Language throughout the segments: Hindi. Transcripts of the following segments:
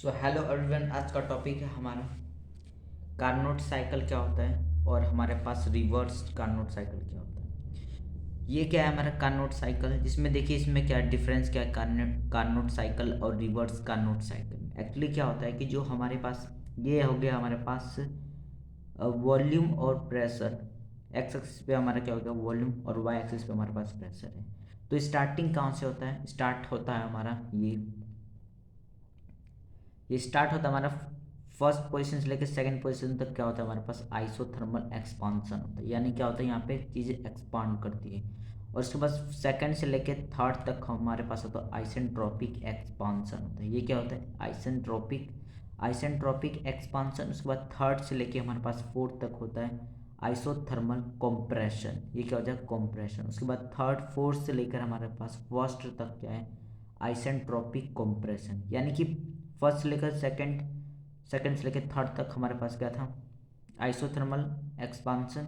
सो हेलो एवरीवन, आज का टॉपिक है हमारा कार्नोट साइकिल क्या होता है और हमारे पास रिवर्स कार्नोट साइकिल क्या होता है। ये क्या है हमारा कार्नोट साइकिल, जिसमें देखिए इसमें क्या डिफरेंस क्या है कार्नोट साइकिल और रिवर्स कार्नोट साइकिल। एक्चुअली क्या होता है कि जो हमारे पास ये हो गया हमारे पास वॉल्यूम और प्रेशर। एक्स एक्सिस पे हमारा क्या हो गया वॉल्यूम और वाई एक्सिस पे हमारे पास प्रेशर है। तो स्टार्टिंग कहाँ से होता है? स्टार्ट होता है हमारा ये स्टार्ट होता है हमारा फर्स्ट पोजीशन से लेकर सेकंड पोजीशन तक। क्या होता है हमारे पास आइसोथर्मल एक्सपांसन होता है, यानी क्या होता है यहाँ पे चीज़ें एक्सपांड करती है। और उसके बाद सेकंड से लेकर थर्ड तक हमारे पास होता है आइसेंट्रोपिक एक्सपांसन होता है। ये क्या होता है आइसेंट्रोपिक एक्सपांसन। उसके बाद थर्ड से लेके हमारे पास फोर्थ तक होता है आइसोथर्मल कॉम्प्रेशन। ये क्या होता है कॉम्प्रेशन। उसके बाद थर्ड फोर्थ से लेकर हमारे पास फर्स्ट तक क्या है आइसेंट्रोपिक कॉम्प्रेशन। यानी कि फर्स्ट से लेकर सेकंड से लेकर थर्ड तक हमारे पास क्या था आइसोथर्मल एक्सपांसन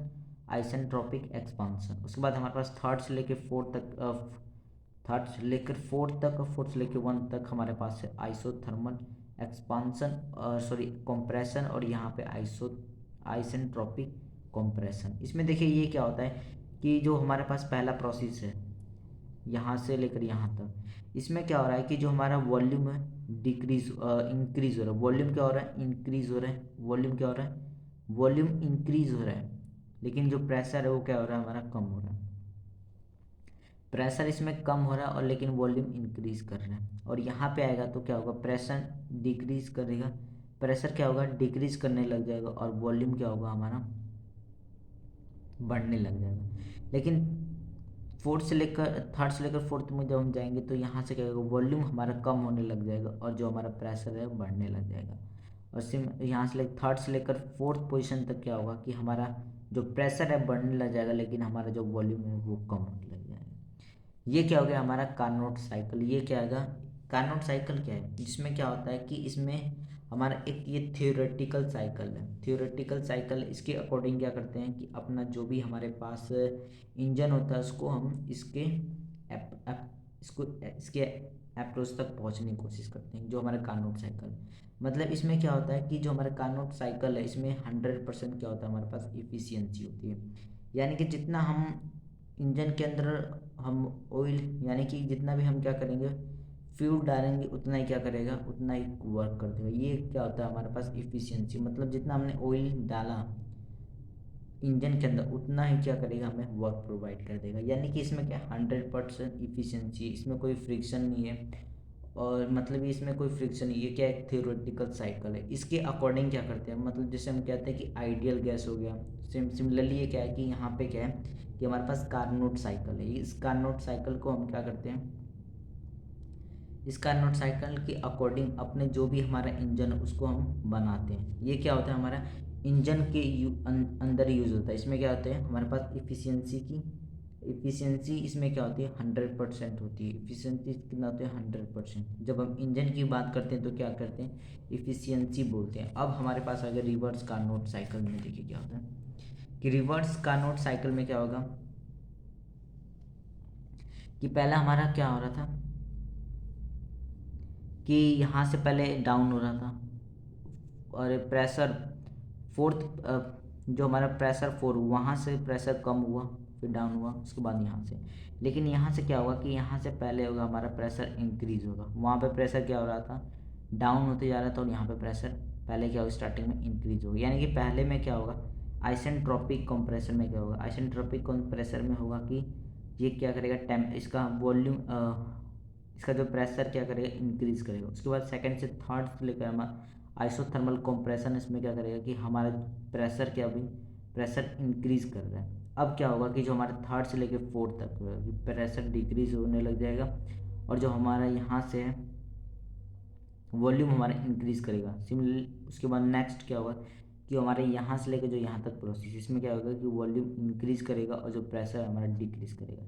आइसेंट्रोपिक एक्सपांसन। उसके बाद हमारे पास थर्ड से लेकर फोर्थ तक थर्ड से लेकर फोर्थ तक और फोर्थ से लेकर वन तक हमारे पास है आइसोथर्मल एक्सपांसन सॉरी कंप्रेशन, और यहाँ पे आइसेंट्रोपिक कंप्रेशन। इसमें देखिए ये क्या होता है कि जो हमारे पास पहला प्रोसेस है यहाँ से लेकर यहाँ तक, इसमें क्या हो रहा है कि जो हमारा वॉल्यूम है डिक्रीज इंक्रीज हो रहा है। वॉल्यूम क्या हो रहा है इंक्रीज हो रहा है। वॉल्यूम क्या हो रहा है वॉल्यूम इंक्रीज हो रहा है, लेकिन जो प्रेशर है वो क्या हो रहा है हमारा कम हो रहा है। प्रेशर इसमें कम हो रहा है और लेकिन वॉल्यूम इंक्रीज कर रहा है। और यहाँ पे आएगा तो क्या होगा प्रेशर डिक्रीज करेगा, प्रेशर क्या होगा डिक्रीज करने लग जाएगा और वॉल्यूम क्या होगा हमारा बढ़ने लग जाएगा। लेकिन फोर्थ से लेकर थर्ड से लेकर फोर्थ में जब हम जाएंगे तो यहाँ से क्या होगा वॉल्यूम हमारा कम होने लग जाएगा और जो हमारा प्रेशर है वो बढ़ने लग जाएगा। और सिम यहाँ से थर्ड से लेकर फोर्थ पोजीशन तक क्या होगा कि हमारा जो प्रेशर है बढ़ने लग जाएगा, लेकिन हमारा जो वॉल्यूम है वो कम होने लग जाएगा। ये क्या हो गया हमारा कार्नोट साइकिल। ये क्या आएगा कार्नोट साइकिल क्या है, जिसमें क्या होता है कि इसमें हमारा एक ये थियोरेटिकल साइकिल है। थियोरेटिकल साइकिल इसके अकॉर्डिंग क्या करते हैं कि अपना जो भी हमारे पास इंजन होता है उसको हम इसके अप्रोच तक पहुंचने की कोशिश करते हैं, जो हमारा कार्नोट साइकिल। मतलब इसमें क्या होता है कि जो हमारा कार्नोट साइकिल है इसमें 100% क्या होता है हमारे पास इफिशियंसी होती है। यानी कि जितना हम इंजन के अंदर हम ऑयल यानी कि जितना भी हम क्या करेंगे फ्यूल डालेंगे उतना ही क्या करेगा उतना ही वर्क कर देगा। ये क्या होता है हमारे पास इफिशियंसी, मतलब जितना हमने ऑयल डाला इंजन के अंदर उतना ही क्या करेगा हमें वर्क प्रोवाइड कर देगा। यानी कि इसमें क्या 100% इफिशियंसी, इसमें कोई फ्रिक्शन नहीं है। और मतलब इसमें कोई फ्रिक्शन नहीं, ये क्या एक थियोरेटिकल साइकिल है। इसके अकॉर्डिंग क्या करते हैं मतलब जैसे हम कहते हैं कि आइडियल गैस हो गया। सिमिलरली ये क्या है कि यहाँ पे क्या है कि हमारे पास कार्नोट साइकिल है। इस कार्नोट साइकिल को हम क्या करते हैं इस कार्नोट साइकिल के अकॉर्डिंग अपने जो भी हमारा इंजन है उसको हम बनाते हैं। ये क्या होता है हमारा इंजन के अंदर यूज़ होता है। इसमें क्या होता है हमारे पास इफ़िशियंसी इसमें क्या होती है 100% होती है। इफ़िशियंसी कितना होती है 100%। जब हम इंजन की बात करते हैं तो क्या करते हैं इफ़िशियंसी बोलते हैं। अब हमारे पास अगर रिवर्स कार्नोट साइकिल में देखिए क्या होता है कि रिवर्स कार्नोट साइकिल में क्या होगा कि पहला हमारा क्या हो रहा था कि यहाँ से पहले डाउन हो रहा था और प्रेशर फोर्थ जो हमारा प्रेशर फोर वहाँ से प्रेशर कम हुआ फिर डाउन हुआ उसके बाद यहाँ से। लेकिन यहाँ से क्या होगा कि यहाँ से पहले होगा हमारा प्रेशर इंक्रीज होगा, वहाँ पे प्रेशर क्या हो रहा था डाउन होते जा रहा था और यहाँ पे प्रेशर पहले क्या होगा स्टार्टिंग में इंक्रीज होगा। यानी कि पहले में क्या होगा आइसेंट्रोपिक कंप्रेसर में क्या होगा आइसेंट्रोपिक कंप्रेसर में होगा कि ये क्या करेगा टेम्प इसका वॉल्यूम इसका जो प्रेशर क्या करेगा इंक्रीज करेगा। उसके बाद सेकंड से थर्ड से लेकर हमारा आइसोथर्मल कंप्रेशन इसमें क्या करेगा कि हमारा प्रेशर क्या भी प्रेशर इंक्रीज कर रहा है। अब क्या होगा कि जो हमारा थर्ड से लेकर फोर्थ तक होगा कि प्रेशर डिक्रीज होने लग जाएगा और जो हमारा यहाँ से है वॉल्यूम हमारा इंक्रीज करेगा। सिमिलरली उसके बाद नेक्स्ट क्या होगा कि हमारे यहाँ से लेकर जो यहाँ तक प्रोसेस इसमें क्या होगा कि वॉल्यूम इंक्रीज करेगा और जो प्रेशर हमारा डिक्रीज करेगा।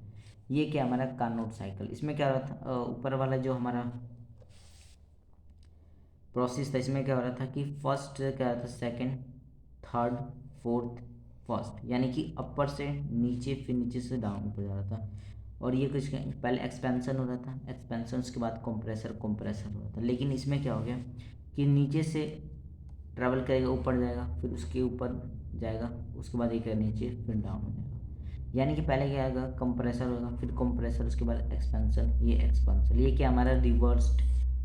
ये क्या हमारा कार्नोट साइकिल। इसमें क्या हो रहा था ऊपर वाला जो हमारा प्रोसेस था इसमें क्या हो रहा था कि फर्स्ट क्या हो रहा था सेकंड थर्ड फोर्थ फर्स्ट, यानी कि अपर से नीचे फिर नीचे से डाउन ऊपर जा रहा था। और ये कुछ पहले एक्सपेंशन हो रहा था एक्सपेंशन, उसके बाद कंप्रेसर हो रहा था। लेकिन इसमें क्या हो गया कि नीचे से ट्रैवल करेगा, ऊपर जाएगा, फिर उसके ऊपर जाएगा, उसके बाद एक नीचे, फिर डाउन हो जाएगा। यानी कि पहले क्या आएगा, कंप्रेसर होगा, फिर कंप्रेसर, उसके बाद एक्सपेंशन, ये एक्सपेंशन, ये क्या हमारा रिवर्स्ड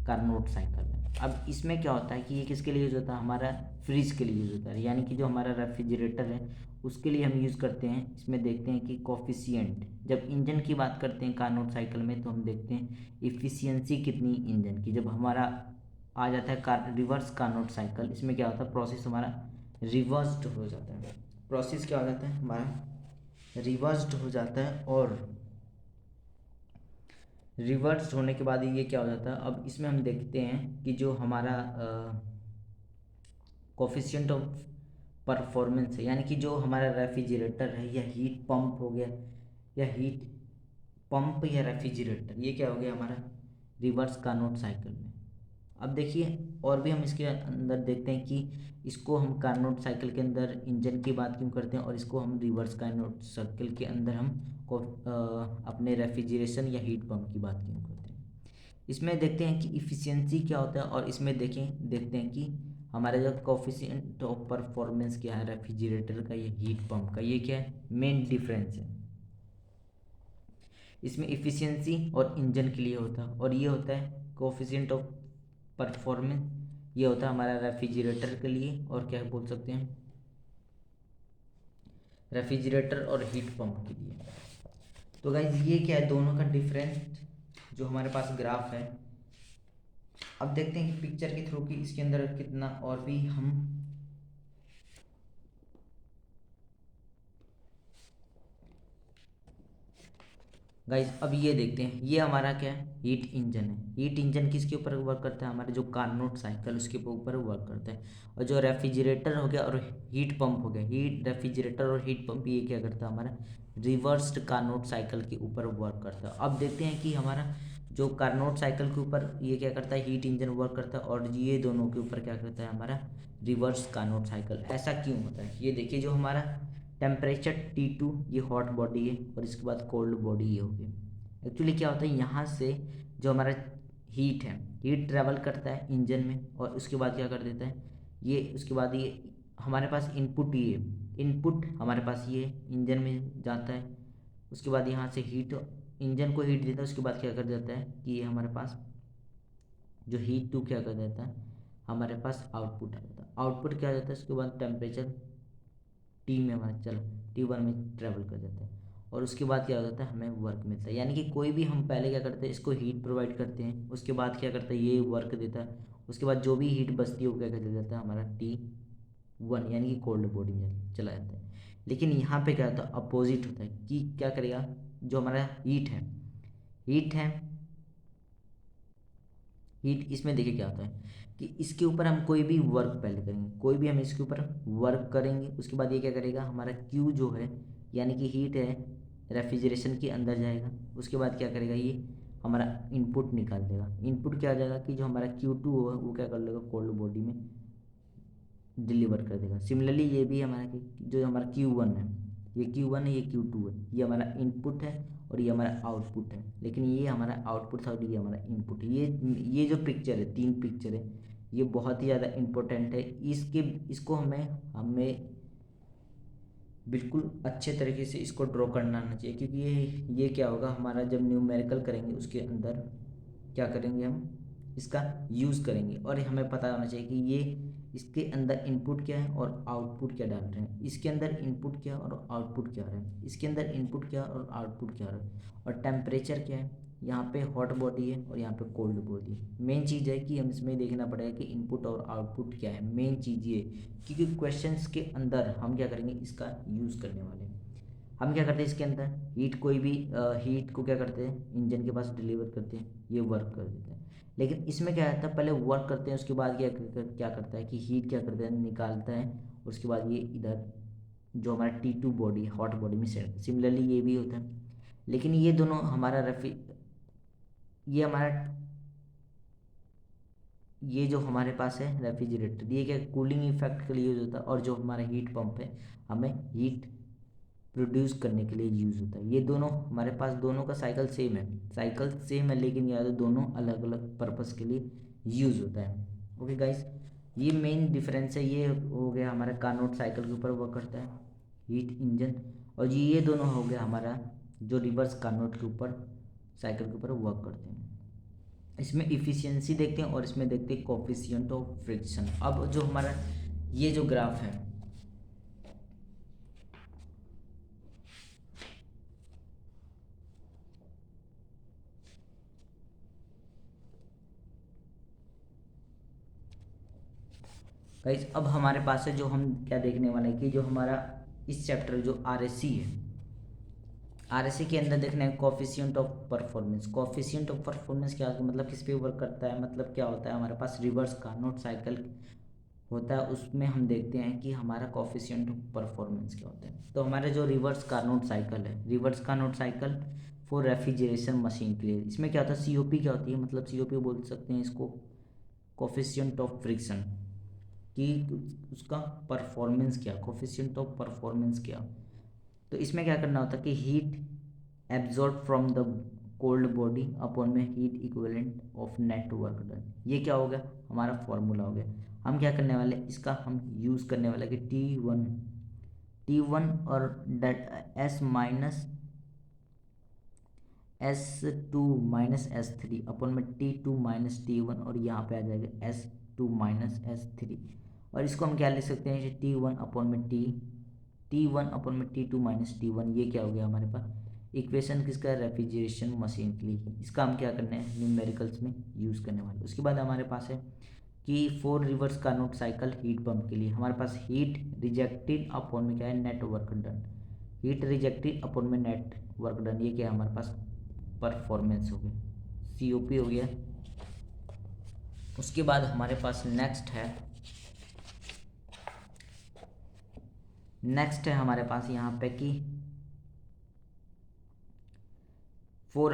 कार्नोट साइकिल है। अब इसमें क्या होता है कि ये किसके लिए यूज़ होता है, हमारा फ्रिज के लिए यूज़ होता है, यानी कि जो हमारा रेफ्रिजरेटर है उसके लिए हम यूज़ करते हैं। इसमें देखते हैं कि कोफिशिएंट, जब इंजन की बात करते हैं कार्नोट साइकिल में, तो हम देखते हैं इफ़िशियंसी कितनी इंजन की। जब हमारा आ जाता है रिवर्स कार्नोट साइकिल, इसमें क्या होता है, प्रोसेस हमारा रिवर्स्ड हो जाता है। प्रोसेस क्या हो जाता है, हमारा रिवर्स्ड हो जाता है, और रिवर्स्ड होने के बाद ये क्या हो जाता है, अब इसमें हम देखते हैं कि जो हमारा कोफिशिएंट ऑफ परफॉर्मेंस है, यानी कि जो हमारा रेफ्रिजरेटर है या हीट पंप हो गया, या हीट पंप या रेफ्रिजरेटर, ये क्या हो गया हमारा रिवर्स कार्नोट साइकिल में। अब देखिए और भी हम इसके अंदर देखते हैं कि इसको हम कार्नोट साइकिल के अंदर इंजन की बात क्यों करते हैं, और इसको हम रिवर्स कार्नोट साइकिल के अंदर हम अपने रेफ्रिजरेशन या हीट पंप की बात क्यों करते हैं। इसमें देखते हैं कि इफ़िशियंसी क्या होता है, और इसमें देखते हैं कि हमारा जो कोफिशिएंट ऑफ परफॉर्मेंस क्या है रेफ्रिजरेटर का या हीट पंप का, ये क्या है, मेन डिफरेंस है। इसमें इफ़िशियंसी और इंजन के लिए होता है, और ये होता है कोफिशिएंट ऑफ परफॉर्मेंस, ये होता है हमारा रेफ्रिजरेटर के लिए, और क्या बोल सकते हैं, रेफ्रिजरेटर और हीट पंप के लिए। तो गाइज ये क्या है, दोनों का डिफरेंस जो हमारे पास ग्राफ है। अब देखते हैं कि पिक्चर के थ्रू कि इसके अंदर कितना और भी हम गाइज अब ये देखते हैं, ये हमारा क्या है, हीट इंजन है। हीट इंजन किसके ऊपर वर्क करता है, हमारे जो कार्नोट साइकिल उसके ऊपर वर्क करता है। और जो रेफ्रिजरेटर हो गया और हीट पंप हो गया, हीट रेफ्रिजरेटर और हीट पंप ये क्या करता है, हमारा रिवर्स्ड कार्नोट साइकिल के ऊपर वर्क करता है। अब देखते हैं कि हमारा जो कार्नोट साइकिल के ऊपर ये क्या करता है, हीट इंजन वर्क करता है, और ये दोनों के ऊपर क्या करता है, हमारा रिवर्स कार्नोट साइकिल। ऐसा क्यों होता है, ये देखिए, जो हमारा टेम्परेचर T2 ये हॉट बॉडी है, और इसके बाद कोल्ड बॉडी ये हो गई। एक्चुअली क्या होता है, यहाँ से जो हमारा हीट है, हीट ट्रेवल करता है इंजन में, और उसके बाद क्या कर देता है, ये उसके बाद ये हमारे पास इनपुट, ये इनपुट हमारे पास ये इंजन में जाता है। उसके बाद यहाँ से हीट इंजन को हीट देता है, उसके बाद क्या कर देता है कि ये हमारे पास जो हीट टू क्या कर देता है, हमारे पास आउटपुट आ जाता है। आउटपुट क्या आ जाता है, उसके बाद टेम्परेचर टी में हमारा चलो T1 में ट्रेवल कर जाता है, और उसके बाद क्या हो जाता है, हमें वर्क मिलता है। यानी कि कोई भी हम पहले क्या करते हैं, इसको हीट प्रोवाइड करते हैं, उसके बाद क्या करता है, ये वर्क देता है, उसके बाद जो भी हीट बचती है वो क्या कर देता है, हमारा T1 यानी कि कोल्ड बॉडी में चला जाता है। लेकिन यहाँ पे क्या होता है, अपोजिट होता है कि क्या करेगा, जो हमारा हीट है हीट इसमें देखिए क्या होता है कि इसके ऊपर हम कोई भी वर्क पहले करेंगे, कोई भी हम इसके ऊपर वर्क करेंगे, उसके बाद ये क्या करेगा, हमारा क्यू जो है यानी कि हीट है रेफ्रिजरेशन के अंदर जाएगा। उसके बाद क्या करेगा, ये हमारा इनपुट निकाल देगा। इनपुट क्या आ जाएगा कि जो हमारा Q2 होगा वो क्या कर लेगा, कोल्ड बॉडी में डिलीवर कर देगा। सिमिलरली ये भी हमारा जो हमारा Q1 है, ये Q1 है, ये Q2 है, ये हमारा इनपुट है और ये हमारा आउटपुट है। लेकिन ये हमारा आउटपुट था और ये हमारा इनपुट है। ये जो पिक्चर है, तीन पिक्चर है, ये बहुत ही ज़्यादा इम्पोर्टेंट है। इसको हमें बिल्कुल अच्छे तरीके से इसको ड्रॉ करना आना चाहिए, क्योंकि ये क्या होगा, हमारा जब न्यूमेरिकल करेंगे उसके अंदर क्या करेंगे, हम इसका यूज़ करेंगे, और हमें पता होना चाहिए कि ये इसके अंदर इनपुट क्या है और आउटपुट क्या डाल रहे हैं, इसके अंदर इनपुट क्या और आउटपुट क्या आ रहा है, इसके अंदर इनपुट क्या और आउटपुट क्या आ रहा है, और टेम्परेचर क्या है, यहाँ पे हॉट बॉडी है और यहाँ पे कोल्ड बॉडी है। मेन चीज़ है कि हम इसमें देखना पड़ेगा कि इनपुट और आउटपुट क्या है, मेन चीज़ ये, क्योंकि क्वेश्चंस के अंदर हम क्या करेंगे, इसका यूज़ करने वाले हैं। हम क्या करते हैं, इसके अंदर हीट कोई भी हीट को क्या करते हैं, इंजन के पास डिलीवर करते हैं, ये वर्क कर देते हैं। लेकिन इसमें क्या रहता है, पहले वर्क करते हैं, उसके बाद क्या करता है कि हीट क्या करता है, निकालता है, उसके बाद ये इधर जो हमारा T2 बॉडी हॉट बॉडी में सेट, सिमिलरली ये भी होता है। लेकिन ये दोनों हमारा ये हमारा ये जो हमारे पास है रेफ्रिजरेटर, ये क्या कूलिंग इफेक्ट के लिए यूज़ होता है, और जो हमारा हीट पंप है हमें हीट प्रोड्यूस करने के लिए यूज़ होता है। ये दोनों हमारे पास, दोनों का साइकिल सेम है, लेकिन यार दोनों अलग अलग पर्पस के लिए यूज़ होता है। ओके गाइस, ये मेन डिफरेंस है। ये हो गया हमारा कार्नोट साइकिल के ऊपर वर्क करता है हीट इंजन, और ये दोनों हो गया हमारा जो रिवर्स कार्नोट के ऊपर साइकिल के ऊपर वर्क करते हैं। इसमें इफ़िशियंसी देखते हैं और इसमें देखते हैं कोफिशिएंट ऑफ फ्रिक्शन। अब जो हमारा ये जो ग्राफ है, गाइस अब हमारे पास है जो हम क्या देखने वाले हैं कि जो हमारा इस चैप्टर जो आरएससी है, आरएससी के अंदर देखना है coefficient of performance. Coefficient of performance क्या होता है, मतलब किस पे वर्क करता है, मतलब क्या होता है, हमारे पास रिवर्स कार्नोट साइकिल होता है, उसमें हम देखते हैं कि हमारा कोफिशिएंट ऑफ परफॉर्मेंस क्या होता है। तो हमारा जो रिवर्स कार्नोट साइकिल है, reverse Carnot cycle for refrigeration machine के लिए, इसमें क्या होता है, सीओपी क्या होती है, मतलब सीओपी बोल सकते हैं इसको कोफिशिएंट ऑफ फ्रिक्शन, कि उसका परफॉर्मेंस क्या, कोफिशिएंट ऑफ परफॉर्मेंस क्या। तो इसमें क्या करना होता है कि heat absorb from the cold body upon में heat equivalent of net work done. ये क्या हो गया, हमारा फॉर्मूला हो गया। हम क्या करने वाले, इसका हम यूज़ करने वाले कि टी वन और डेट S minus S2 - S3 upon में T2 - T1, और यहाँ पे आ जाएगा S2 - S3, और इसको हम क्या लिख सकते हैं, T1 अपन में T2 - T1, ये क्या हो गया हमारे पास इक्वेशन किसका, रेफ्रिजरेशन मशीन के लिए। इसका हम क्या करने हैं, न्यूमेरिकल्स में यूज़ करने वाले। उसके बाद हमारे पास है कि four rivers Carnot cycle heat pump के लिए हमारे पास हीट रिजेक्टेड अपॉन में क्या है, net work done. Heat rejected upon में नेट वर्क डन, ये क्या है हमारे पास परफॉर्मेंस हो गई, सीओपी हो गया। उसके बाद हमारे पास नेक्स्ट है हमारे पास यहाँ पे कि for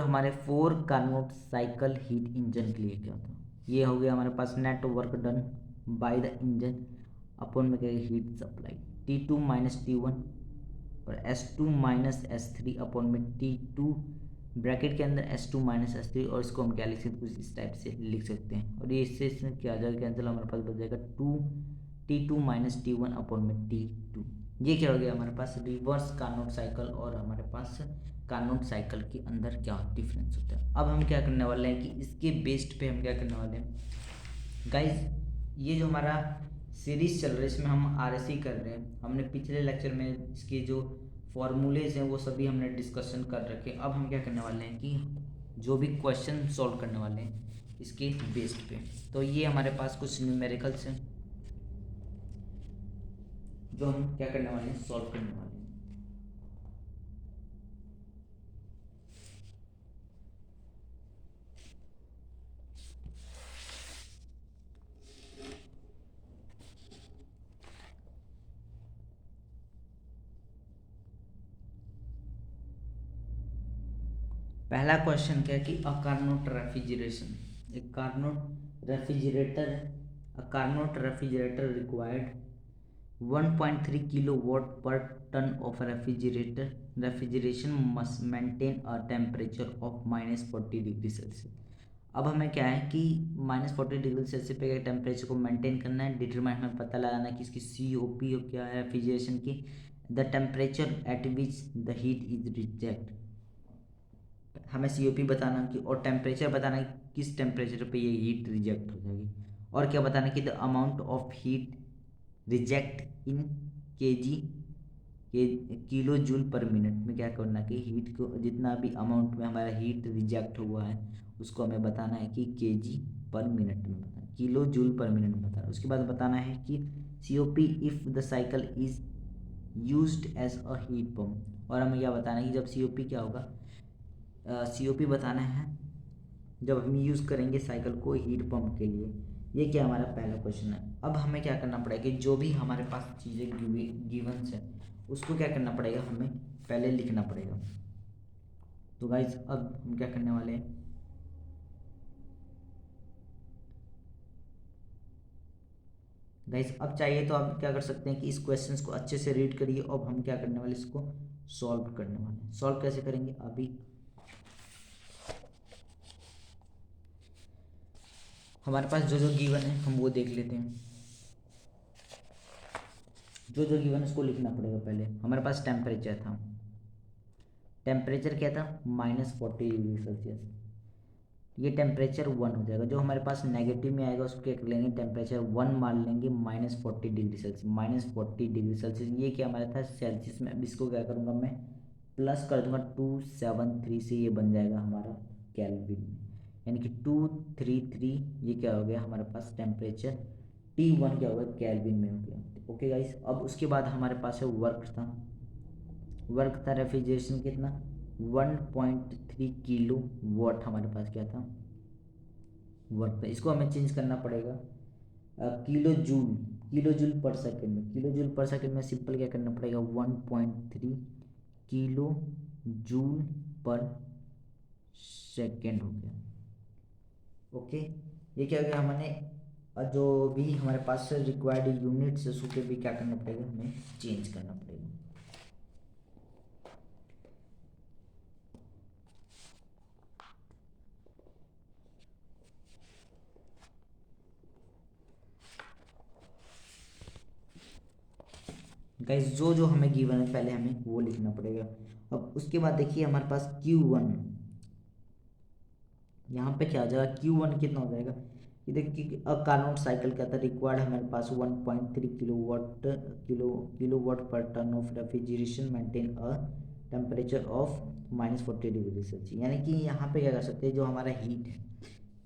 Carnot cycle heat engine के लिए क्या होता है। ये हो गया हमारे पास net work done by the engine upon में क्या हीट सप्लाई T2 - T1 और S2 - S3 अपॉन में T2 ब्रैकेट के अंदर S2 - S3, और इसको हम क्या लिख सकते हैं, कुछ इस टाइप से लिख सकते हैं, और ये इससे इसमें क्या आ जाएगा कैंसिल, हमारे पास बच जाएगा T2 - T1 अपॉन में T2। ये क्या हो गया हमारे पास रिवर्स कार्नोट साइकिल, और हमारे पास कार्नोट साइकिल के अंदर क्या डिफरेंस होता है। अब हम क्या करने वाले हैं कि इसके बेस्ड पे हम क्या करने वाले हैं गाइज, ये जो हमारा सीरीज चल रहा है इसमें हम आरएससी कर रहे हैं। हमने पिछले लेक्चर में इसके जो फॉर्मूलेज हैं वो सभी हमने डिस्कशन कर रखे। अब हम क्या करने वाले हैं कि जो भी क्वेश्चन सॉल्व करने वाले हैं इसके बेस्ड पे। तो ये हमारे पास कुछ न्यूमेरिकल्स हैं जो हम क्या करने वाले हैं, सॉल्व करने वाले हैं। पहला क्वेश्चन क्या है कि अ कार्नोट रेफ्रिजरेशन, एक Carnot refrigerator, a Carnot refrigerator required 1.3 kilowatt per ton of refrigeration must maintain a temperature of -40 degree Celsius. अब हमें क्या है कि -40 डिग्री सेल्सियस पे टेम्परेचर को मेंटेन करना है, डिटरमाइन हमें पता लगाना है कि इसकी COP क्या है रेफ्रिजरेशन की, the temperature at which the heat is reject, हमें COP बताना कि, और टेम्परेचर बताना है किस टेम्परेचर पे ये हीट रिजेक्ट हो जाएगी, और क्या बताना कि the amount of heat reject in KG के किलो जूल पर मिनट में क्या करना कि हीट को जितना भी अमाउंट में हमारा हीट रिजेक्ट हुआ है उसको हमें बताना है कि केजी पर मिनट में बताना, किलो जूल पर मिनट में बताना। उसके बाद बताना है कि COP if the cycle is used as a heat pump, और हमें क्या बताना है कि जब COP क्या होगा, COP बताना है जब हम यूज़ करेंगे साइकिल को हीट पंप के लिए। ये क्या हमारा पहला क्वेश्चन है। अब हमें क्या करना पड़ेगा कि जो भी हमारे पास चीज़ें गिवंस है उसको क्या करना पड़ेगा, हमें पहले लिखना पड़ेगा। तो गाइज अब हम क्या करने वाले हैं, गाइज अब चाहिए तो आप क्या कर सकते हैं कि इस क्वेश्चंस को अच्छे से रीड करिए। अब हम क्या करने वाले, इसको सॉल्व करने वाले हैं। सॉल्व कैसे करेंगे अभी, हमारे पास जो जो गिवन है हम वो देख लेते हैं। जो जो गिवन उसको लिखना पड़ेगा। पहले हमारे पास टेम्परेचर था, टेम्परेचर क्या था -40 डिग्री सेल्सियस। ये टेम्परेचर 1 हो जाएगा। जो हमारे पास नेगेटिव में आएगा उसको क्या कर लेंगे, टेम्परेचर 1 मान लेंगे, -40 डिग्री सेल्सियस। -40 डिग्री सेल्सियस ये क्या हमारा था सेल्सियस में। अब इसको क्या करूँगा मैं प्लस कर दूंगा 273 से, ये बन जाएगा हमारा केल्विन में, यानी कि 233 ये क्या हो गया हमारे पास टेम्परेचर। T1 क्या होगा केल्विन में हो गया। ओके गाइस, अब उसके बाद हमारे पास है वर्क था। वर्क था रेफ्रिजरेशन कितना 1.3 किलो वाट हमारे पास क्या था वर्क था। इसको हमें चेंज करना पड़ेगा किलो जूल, किलो जूल पर सेकेंड में। किलो जूल पर सेकेंड में सिंपल क्या करना पड़ेगा 1.3 किलो जूल पर सेकेंड हो गया। ओके, ये क्या हो गया हमने जो भी हमारे पास रिक्वायर्ड यूनिट्स उसके भी क्या करना पड़ेगा हमें चेंज करना पड़ेगा। गाइस जो जो हमें गिवन है पहले हमें वो लिखना पड़ेगा। अब उसके बाद देखिए हमारे पास Q1, यहाँ पे क्या हो जाएगा Q1 कितना हो जाएगा। ये देखिए कार्नोट साइकिल क्या था रिक्वायर्ड हमारे पास 1.3 kilowatt per ton of refrigeration maintain a temperature of -40 degree Celsius. यानी कि यहाँ पे क्या कर सकते हैं जो हमारा हीट है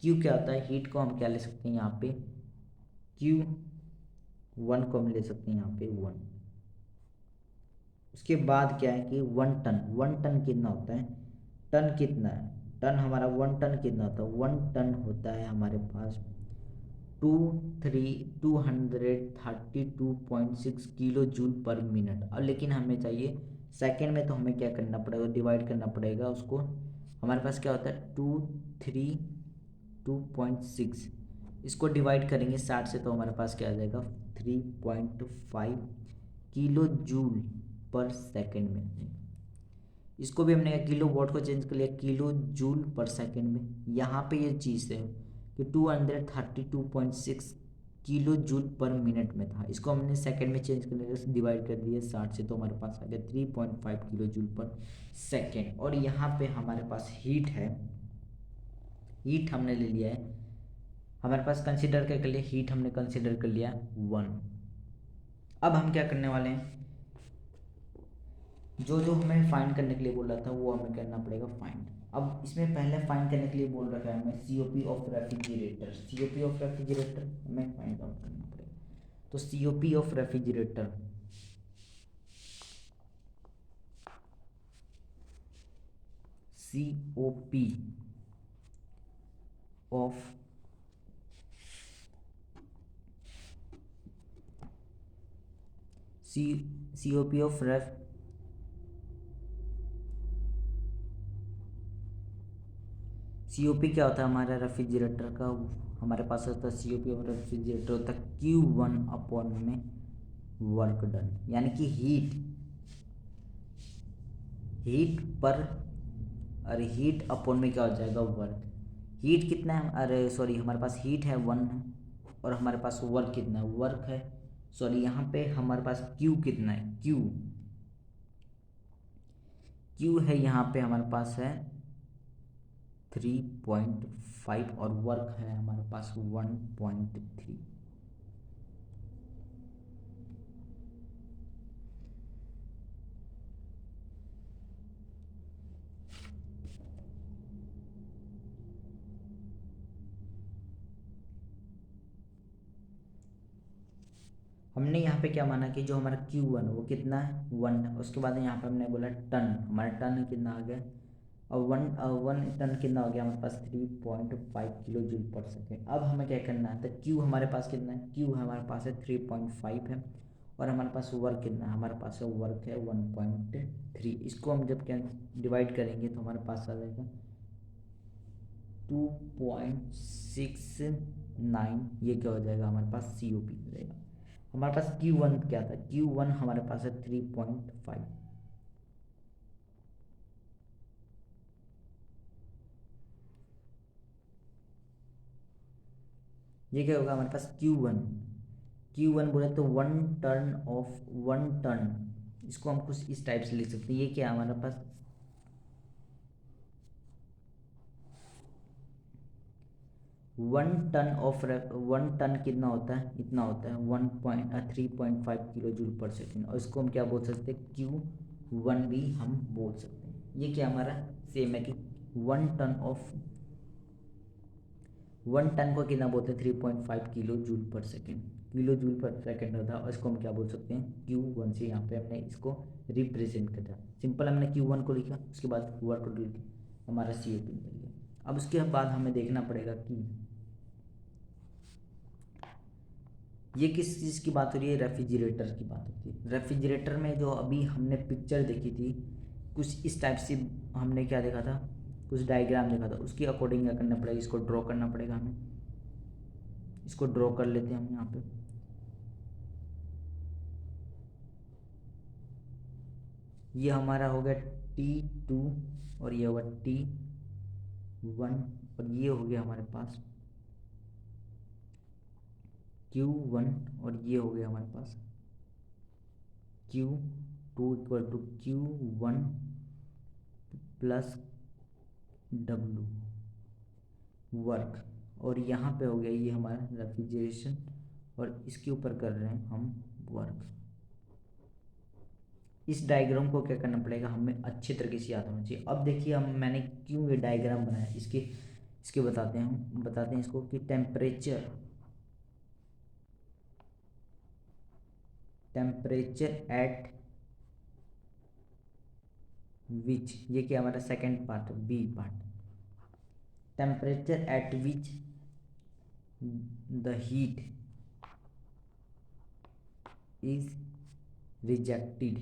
Q क्या होता है, हीट को हम क्या ले सकते हैं यहाँ पे Q1 को हम ले सकते हैं यहाँ पे 1। उसके बाद क्या है कि 1 टन कितना होता है, टन कितना है, टन हमारा 1 टन कितना होता है 1 टन होता है हमारे पास 232.6 किलो जूल पर मिनट। अब लेकिन हमें चाहिए सेकेंड में, तो हमें क्या करना पड़ेगा डिवाइड करना पड़ेगा उसको। हमारे पास क्या होता है 232.6, इसको डिवाइड करेंगे 60 से तो हमारे पास क्या आ जाएगा 3.5 किलो जूल पर सेकेंड में। इसको भी हमने किलो वॉट को चेंज कर लिया किलो जूल पर सेकेंड में। यहाँ पे ये चीज़ है कि 232.6 किलो जूल पर मिनट में था, इसको हमने सेकेंड में चेंज कर लिया डिवाइड कर दिया 60 से तो हमारे पास आ गया 3.5 किलो जूल पर सेकेंड। और यहाँ पे हमारे पास हीट है, हीट हमने ले लिया है हमारे पास कंसिडर कर लिया, हीट हमने कंसिडर कर लिया 1। अब हम क्या करने वाले हैं, जो जो हमें फाइंड करने के लिए बोल रहा था वो हमें करना पड़ेगा फाइंड। अब इसमें पहले फाइंड करने के लिए बोल रखा है हमें COP of refrigerator. COP of refrigerator हमें फाइंड आउट करना पड़ेगा। तो COP of refrigerator COP of COP of COP क्या होता है हमारा रेफ्रिजरेटर का, हमारे पास होता है COP ऑफ रेफ्रिजरेटर होता है Q1 अपॉन में वर्क डन, यानी कि हीट पर, अरे हीट अपॉन में क्या हो जाएगा वर्क। हीट कितना है, अरे सॉरी हमारे पास हीट है 1 है और हमारे पास वर्क कितना है वर्क है, सॉरी यहाँ पे हमारे पास क्यू कितना है क्यू है यहाँ पे हमारे पास है 3.5 और वर्क है हमारे पास 1.3। हमने यहाँ पे क्या माना कि जो हमारा Q1 वो कितना है 1 है। उसके बाद यहाँ पे हमने बोला टन, हमारा टन कितना आ गया और 1 टन कितना हो गया हमारे पास 3.5 किलो जूल पर सेकेंड। अब हमें क्या करना है, तो Q हमारे पास कितना है, Q हमारे पास है 3.5 है और हमारे पास वर्क कितना है, हमारे पास वर्क है 1.3। इसको हम जब क्या डिवाइड करेंगे तो हमारे पास आ जाएगा 2.69, ये क्या हो जाएगा हमारे पास COP हो जाएगा। हमारे पास Q1 क्या था, Q1 हमारे पास है 3.5। ये क्या होगा हमारे पास Q1। Q1 बोले तो 1 टन, इसको हम कुछ इस टाइप से लिख सकते हैं। ये क्या है हमारे पास 1 टन कितना होता है, इतना होता है 3.5 किलो जूल पर सेकेंड, और इसको हम क्या बोल सकते हैं Q1 भी हम बोल सकते हैं। ये क्या हमारा सेम है कि 1 टन को कितना बोलते हैं 3.5 किलो जूल पर सेकेंड, किलो जूल पर सेकेंड होता है, और इसको हम क्या बोल सकते हैं Q1 से यहाँ पे हमने इसको रिप्रेजेंट करा। सिंपल हमने Q1 को लिखा, उसके बाद वर्क को लिख हमारा COP निकल गया। अब उसके बाद हमें देखना पड़ेगा कि ये किस चीज़ की बात हो रही है, रेफ्रिजरेटर की बात होती है। रेफ्रिजरेटर में जो अभी हमने पिक्चर देखी थी कुछ इस टाइप से, हमने क्या देखा था, कुछ डायग्राम देखा था, उसके अकॉर्डिंग क्या करना पड़ेगा, इसको ड्रॉ करना पड़ेगा हमें। इसको ड्रॉ कर लेते हैं हम यहाँ पे। ये हमारा हो गया T2 और ये होगा T1, और ये हो गया हमारे पास Q1, और ये हो गया हमारे पास Q2 equal to Q1 plus W work, और यहाँ पे हो गया ये हमारा रेफ्रिजरेशन, और इसके ऊपर कर रहे हैं हम वर्क। इस डायग्राम को क्या करना पड़ेगा, हमें अच्छे तरीके से याद होना चाहिए। अब देखिए हम मैंने क्यों ये डायग्राम बनाया, इसके इसके बताते हैं इसको कि टेम्परेचर एट विच, ये क्या हमारा second part, B part, temperature at which the heat is rejected.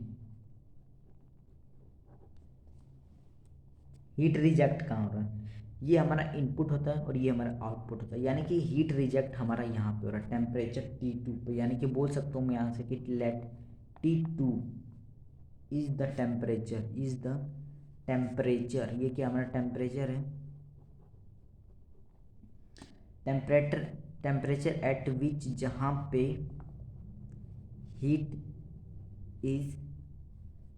Heat reject कहाँ हो रहा है, ये हमारा इनपुट होता है और ये हमारा आउटपुट होता है, यानी कि हीट रिजेक्ट हमारा यहाँ पे हो रहा है टेम्परेचर T2 पे, यानी कि बोल सकता हूँ मैं यहाँ से कि late T2 is the temperature, ये क्या हमारा टेम्परेचर है, टेम्परेचर एट विच जहाँ पे हीट इज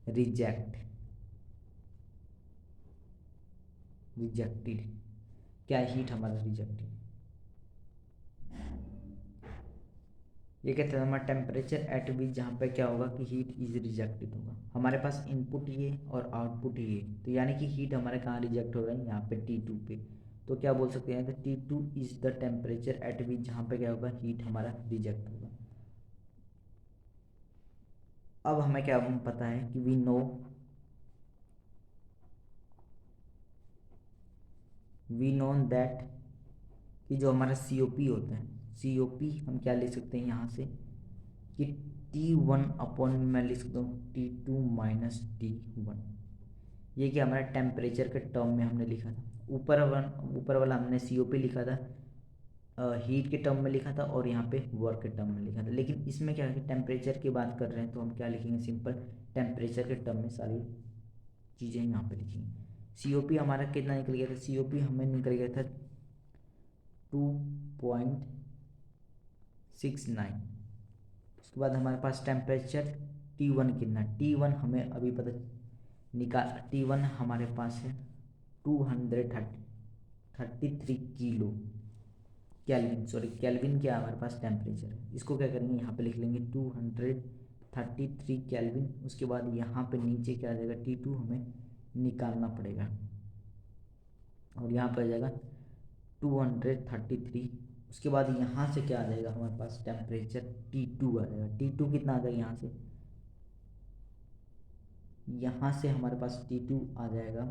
रिजेक्टेड, क्या हीट हमारा रिजेक्टेड, ये कहते हैं हमारा टेम्परेचर एट विच जहाँ पे क्या होगा कि हीट इज रिजेक्टेड होगा। हमारे पास इनपुट ये और आउटपुट ये, तो यानी कि हीट हमारे कहाँ रिजेक्ट हो रहा है, यहाँ पे T2 पे। तो क्या बोल सकते हैं T2 is the temperature at विच जहाँ पे क्या होगा हीट हमारा रिजेक्ट होगा। अब हमें क्या पता है कि वी नो दैट कि जो हमारा COP होता है, COP हम क्या ले सकते हैं यहाँ से कि T1 अपॉन मैं लिख सकता हूँ T2 माइनस T1, ये क्या हमारा टेम्परेचर के टर्म में हमने लिखा था। ऊपर वाला हमने COP लिखा था, हीट के टर्म में लिखा था, और यहाँ पे वर्क के टर्म में लिखा था। लेकिन इसमें क्या है कि टेम्परेचर की बात कर रहे हैं, तो हम क्या लिखेंगे, सिंपल टेम्परेचर के टर्म में सारी चीज़ें यहाँ पे लिखेंगे। COP हमारा कितना निकल गया था, COP हमें निकल गया था 2.69। उसके बाद हमारे पास टेम्परेचर T1 कितना, T1 हमें अभी पता T1 हमारे पास है 233 किलो कैल्विन, सॉरी कैल्विन क्या हमारे पास टेम्परेचर है, इसको क्या करेंगे यहाँ पे लिख लेंगे 233 कैल्विन। उसके बाद यहाँ पे नीचे क्या आ जाएगा T2 हमें निकालना पड़ेगा, और यहाँ पर आ जाएगा 233। उसके बाद यहाँ से क्या आ जाएगा हमारे पास टेम्परेचर T2 आ जाएगा, T2 कितना आ जाएगा यहाँ से हमारे पास T2 आ जाएगा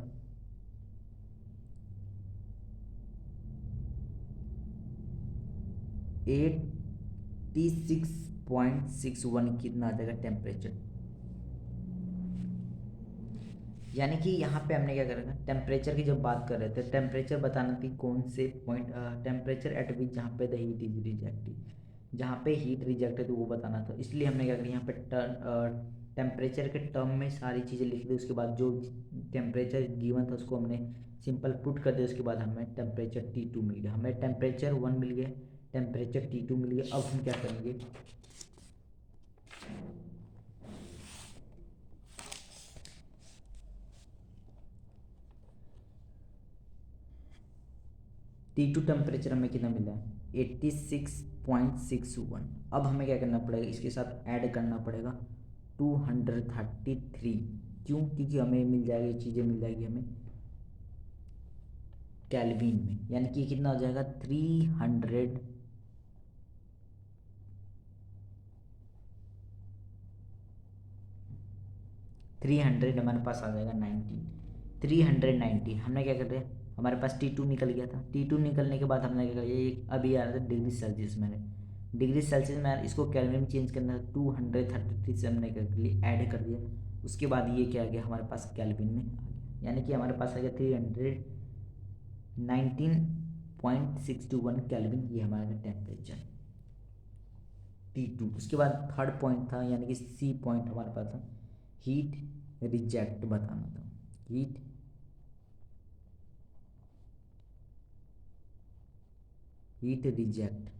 86.61 कितना आ जाएगा टेम्परेचर। यानी कि यहाँ पे हमने क्या करा, टेम्परेचर की जब बात कर रहे थे, टेम्परेचर बताना थी कौन से पॉइंट, टेम्परेचर एट विच जहाँ पे द हीट इज रिजेक्टेड, जहाँ पे हीट रिजेक्ट है तो वो बताना था। इसलिए हमने क्या करा, यहाँ पे टेम्परेचर के टर्म में सारी चीज़ें लिख दी। उसके बाद जो टेम्परेचर गिवन था उसको हमने सिंपल पुट कर दिया। उसके बाद हमें टेम्परेचर T2 मिल गया, हमें टेम्परेचर 1 मिल गया, टेम्परेचर T2 मिल गया। अब हम क्या करेंगे, T2 टेम्परेचर हमें कितना मिला है 86.61। अब हमें क्या करना पड़ेगा, इसके साथ ऐड करना पड़ेगा 233। क्यों? क्योंकि हमें मिल जाएगी, ये चीज़ें मिल जाएगी हमें केल्विन में, यानी कि कितना हो जाएगा 300 हमारे पास आ जाएगा 390। हमने क्या कर रहे हैं, हमारे पास T2 निकल गया था। T2 निकलने के बाद हमने क्या किया, ये अभी आ रहा था डिग्री सेल्सियस में, डिग्री सेल्सियस में इसको केल्विन में चेंज करना था। 233 से हमने क्या कर लिया, ऐड कर दिया। उसके बाद ये क्या आ गया हमारे पास केल्विन में आ गया, यानी कि हमारे पास आ गया 319.61 केल्विन। ये हमारा टेम्परेचर T2। उसके बाद थर्ड पॉइंट था, यानी कि C पॉइंट हमारे पास था, हीट रिजेक्ट बताना था। हीट रिजेक्ट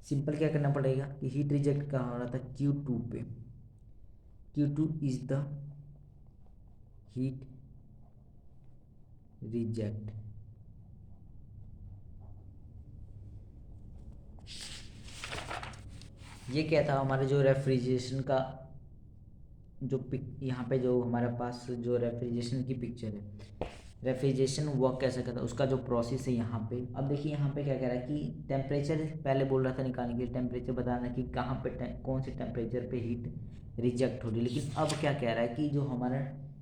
सिंपल क्या करना पड़ेगा कि हीट रिजेक्ट कहाँ हो रहा था, Q2 पे। Q2 is the heat reject. ये क्या था, हमारे जो रेफ्रिजरेशन का जो यहाँ पे जो हमारे पास जो रेफ्रिजरेशन की पिक्चर है, रेफ्रिजरेशन वर्क कैसे करता है उसका जो प्रोसेस है यहाँ पे। अब देखिए यहाँ पे क्या कह रहा है कि टेम्परेचर पहले बोल रहा था निकालने के लिए, टेम्परेचर बताना कि कहाँ पे कौन से टेम्परेचर पे हीट रिजेक्ट हो रही है। लेकिन अब क्या कह रहा है कि जो हमारा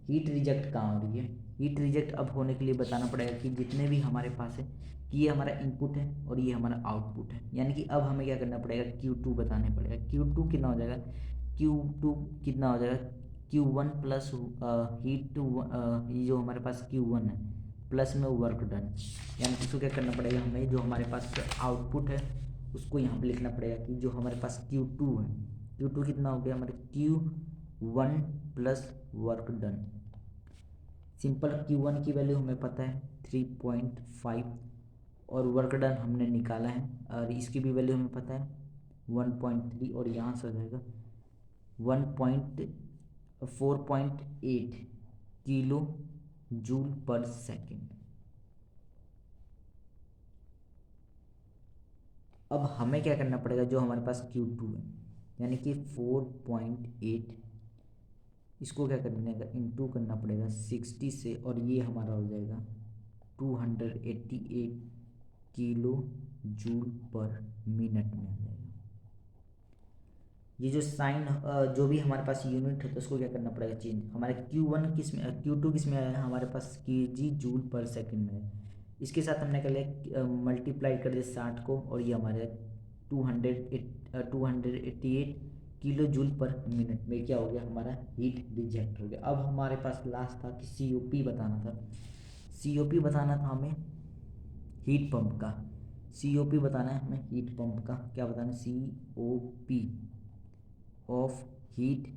हीट रिजेक्ट कहाँ हो रही है। हीट रिजेक्ट अब होने के लिए बताना पड़ेगा कि जितने भी हमारे पास है कि ये हमारा इनपुट है और ये हमारा आउटपुट है, यानी कि अब हमें क्या करना पड़ेगा, Q2 बताने पड़ेगा। Q2 कितना हो जाएगा, Q2 कितना हो जाएगा, Q1 प्लस हीट ये जो हमारे पास Q1 है प्लस में वर्क डन, यानी कि इसको क्या करना पड़ेगा, हमें जो हमारे पास आउटपुट है उसको यहाँ पे लिखना पड़ेगा कि जो हमारे पास Q2 है, Q2 कितना हो गया हमारे Q1 plus work done. Simple Q1 की वैल्यू हमें पता है 3.5 और वर्क डन हमने निकाला है, और इसकी भी वैल्यू हमें पता है 1.3, और यहाँ से हो जाएगा 4.8 किलो जूल पर सेकेंड। अब हमें क्या करना पड़ेगा, जो हमारे पास Q2 है यानी कि 4.8, इसको क्या करने का इंटू करना पड़ेगा 60 से, और ये हमारा हो जाएगा 288 किलो जूल पर मिनट में आ जाएगा। ये जो साइन जो भी हमारे पास यूनिट होता है उसको क्या करना पड़ेगा चेंज। हमारे Q1 किस में, Q2 किस में आया है, हमारे पास kg जूल पर सेकंड में है। इसके साथ हमने कर लिया मल्टीप्लाई कर दिया 60 को, और ये हमारे 288 किलो जूल पर मिनट में क्या हो गया, हमारा हीट रिजेक्ट हो गया। अब हमारे पास लास्ट था कि COP बताना था। COP बताना था हमें हीट पंप का, COP बताना है हमें हीट पंप का। क्या बताना है, COP of heat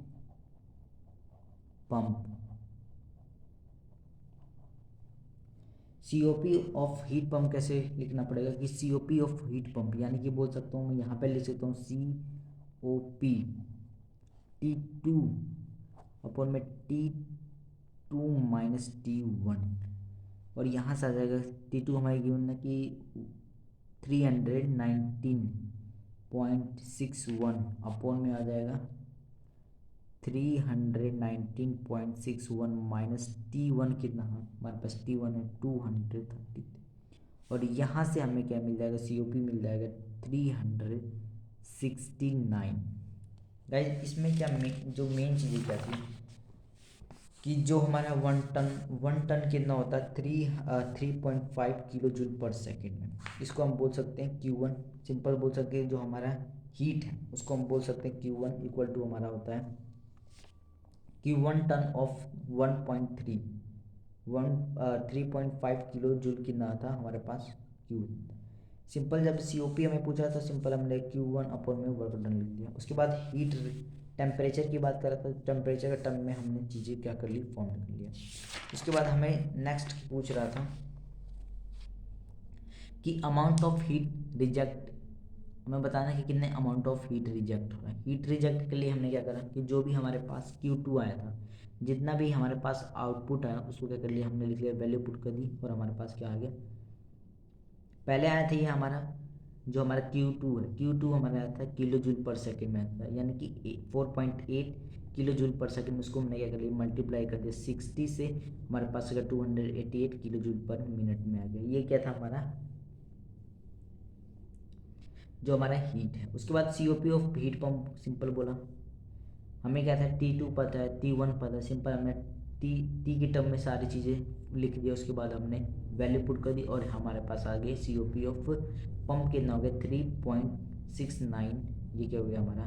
pump. COP of heat pump कैसे लिखना पड़ेगा कि COP ऑफ हीट पंप, यानी कि बोल सकता हूँ मैं यहाँ पे लिख सकता हूँ COP T2 अपॉन में T2 माइनस T1, और यहाँ से आ जाएगा T2 हमारी गिवन है कि 319.61 अपॉन में आ जाएगा 319.61 माइनस T1 कितना है हमारे पास, T1 है 230, और यहाँ से हमें क्या मिल जाएगा, COP मिल जाएगा 369। गाइस इसमें क्या जो मेन चीज़ें क्या थी कि जो हमारा 1 टन कितना होता है 3.5 किलो जूल पर सेकेंड में। इसको हम बोल सकते हैं Q1, सिंपल बोल सकते हैं जो हमारा हीट है उसको हम बोल सकते हैं Q1 इक्वल टू हमारा होता है कि 1 टन ऑफ 3.5 किलो जूल कितना था हमारे पास Q। सिंपल जब COP हमें पूछा तो सिंपल हमने Q1 अपॉन में वर्क डन लिख दिया। उसके बाद हीट टेम्परेचर की बात करा तो टेम्परेचर का टर्म में हमने चीज़ें क्या कर ली, फॉर्म कर लिया। उसके बाद हमें नेक्स्ट पूछ रहा था कि अमाउंट ऑफ हीट रिजेक्ट, हमें बताना है कि कितने अमाउंट ऑफ हीट रिजेक्ट हुआ है। हीट रिजेक्ट के लिए हमने क्या करा कि जो भी हमारे पास Q2 आया था, जितना भी हमारे पास आउटपुट आया उसको क्या कर लिया हमने, लिख लिया, वैल्यू पुट कर दी और हमारे पास क्या आ गया, पहले आया था ये हमारा जो हमारा Q2 है, Q2 हमारा आया था किलो जूल पर सेकेंड में आया था, यानी कि 4.8 किलो जूल पर सेकेंड। उसको हमने क्या कर लिया, मल्टीप्लाई कर दिया 60 से, हमारे पास अगर 288 किलो जूल पर मिनट में आ गया। ये क्या था हमारा जो हमारा हीट है। उसके बाद COP of heat pump simple बोला, हमें क्या था T2 पता है, T1 पता है, सिंपल हमने टी की टर्म में सारी चीज़ें लिख दिया। उसके बाद हमने वैल्यू पुट कर दी और हमारे पास आ गई COP ऑफ पंप कितना हो गया 3.69। ये क्या हो गया हमारा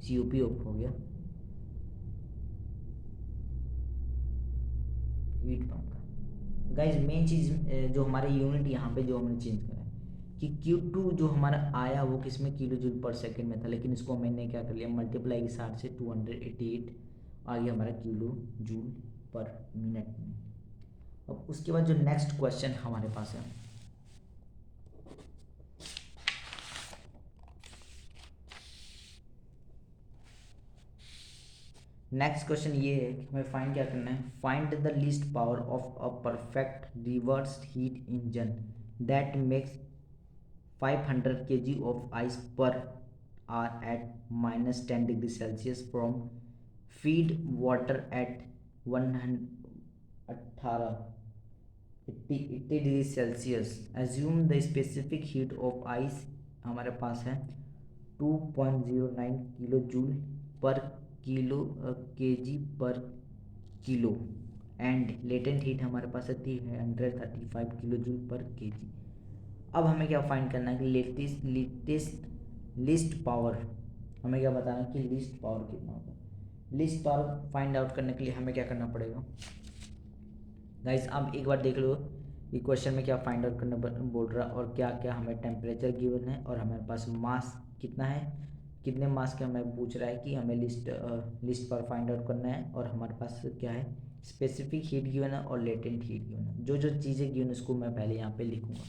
COP ऑफ हो गया हीट पंप का। गाइज मेन चीज़ जो हमारे यूनिट यहाँ पे जो हमने चेंज करा है कि Q2 जो हमारा आया वो किस में, किलो जूल पर सेकेंड में था, लेकिन इसको मैंने क्या कर लिया, मल्टीप्लाई की 60 से 288 आ गया हमारा किलो जूल पर मिनट में। अब उसके बाद जो नेक्स्ट क्वेश्चन हमारे पास है, नेक्स्ट क्वेश्चन ये है कि हमें फाइंड क्या करना है, find the least power of a perfect reversed heat engine that makes 500 kg of ice per hour at -10 degree Celsius from feed water at 80 degree Celsius. Assume the specific heat of ice हमारे पास है 2.09 किलो जूल पर किलो केजी पर किलो एंड लेटेंट हीट हमारे पास है 335 किलो जूल पर केजी। अब हमें क्या फाइंड करना है कि लिस्ट पावर, हमें क्या बताना है कि लिस्ट पावर कितना होगा। लिस्ट पावर फाइंड आउट करने के लिए हमें क्या करना पड़ेगा गाइस, आप एक बार देख लो कि क्वेश्चन में क्या फाइंड आउट करना बोल रहा है और क्या क्या हमें टेम्परेचर गिवन है और हमारे पास मास कितना है, कितने मास का हमें पूछ रहा है कि हमें लिस्ट पावर फाइंड आउट करना है और हमारे पास क्या है, स्पेसिफिक हीट गिवन है और लेटेंट हीट गिवन है। जो जो चीज़ें गिवन उसको मैं पहले यहाँ पे लिखूँगा।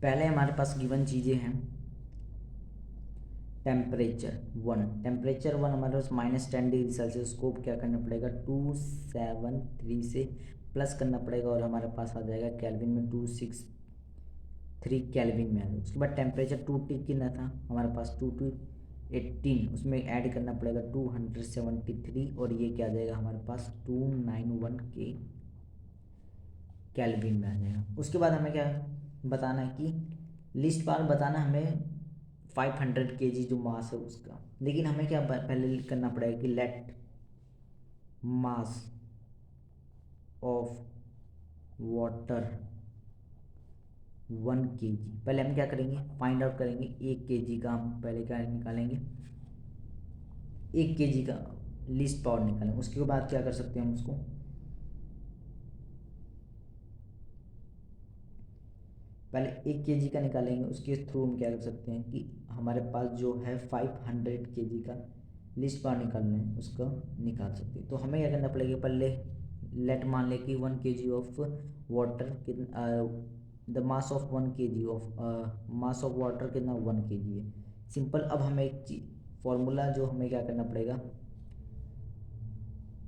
पहले हमारे पास गिवन चीज़ें हैं, टेम्परेचर वन हमारे पास -10 डिग्री सेल्सियस को क्या करना पड़ेगा 273 से प्लस करना पड़ेगा और हमारे पास आ जाएगा कैल्विन में 263 कैल्विन में आ जाएगा। उसके बाद टेम्परेचर 2T कितना था हमारे पास 218, उसमें ऐड करना पड़ेगा 273 और ये क्या आ जाएगा हमारे पास 291 के कैल्विन में आ जाएगा। उसके बाद हमें क्या बताना है कि लिस्ट पावर बताना हमें 500 kg जो मास है उसका, लेकिन हमें क्या पहले करना पड़ेगा कि let mass of water 1 kg। पहले हम क्या करेंगे फाइंड आउट करेंगे 1 kg का, हम पहले क्या निकालेंगे 1 kg का लिस्ट पावर निकालेंगे। उसके बाद क्या कर सकते हैं हम उसको पहले 1 kg का निकालेंगे, उसके थ्रू हम क्या कर सकते हैं कि हमारे पास जो है 500 kg का लिस्ट पावर निकालना है उसका निकाल सकते हैं। तो हमें क्या करना पड़ेगा, पहले लेट मान ले कि 1 kg ऑफ वाटर कितना, the mass of 1 kg of mass of water कितना 1 kg है। सिंपल। अब हमें एक फॉर्मूला जो हमें क्या करना पड़ेगा